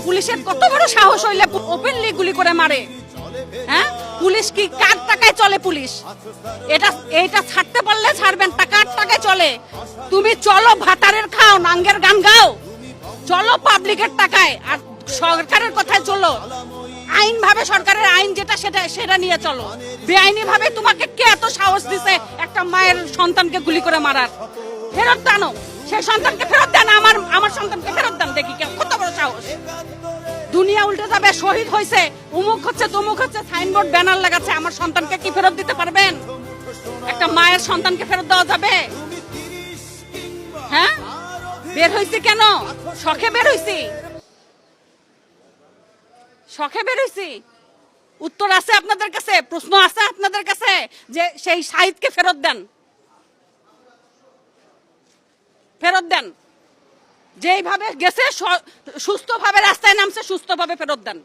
পুলিশের কত বড় সাহস হইলে ওপেনলি গুলি করে মারে? হ্যাঁ, পুলিশ কি কার টাকায় চলে? পুলিশ এইটা ছাড়তে পারলে ছাড়বেন, টাকার টাকায় চলে। তুমি চলো ভাতারের খাও, নাঙ্গের গান গাও, চলো পাবলিকের টাকায়, আর সরকারের কথায় চলো। আইন ভাবে সরকারের আইন যেটা সেটা নিয়ে চলো। বেআইনি ভাবে তোমাকে কে এত সাহস দিছে একটা মায়ের সন্তানকে গুলি করে মারার? ফেরত দানো, সেই সন্তানকে ফেরত দেন, আমার সন্তানকে ফেরত দেন। দেখি কত বড় সাহস। দুনিয়া উল্টে যাবে, শহীদ হয়েছে, উমুক হচ্ছে তমুক হচ্ছে, সাইনবোর্ড ব্যানার লাগাচ্ছে, আমার সন্তানকে কি ফেরত দিতে পারবেন? একটা মায়ের সন্তানকে ফেরত দেওয়া যাবে? হ্যাঁ, বের হইছি কেন? শখে বের হইছি, শখে বের হইছি। উত্তর আছে আপনাদের কাছে? প্রশ্ন আছে আপনাদের কাছে যে সেই শাহিদকে ফেরত দেন, ফেরত দেন। যেইভাবে গেছে সুস্থভাবে রাস্তায় নামছে, সুস্থভাবে ফেরত দেন।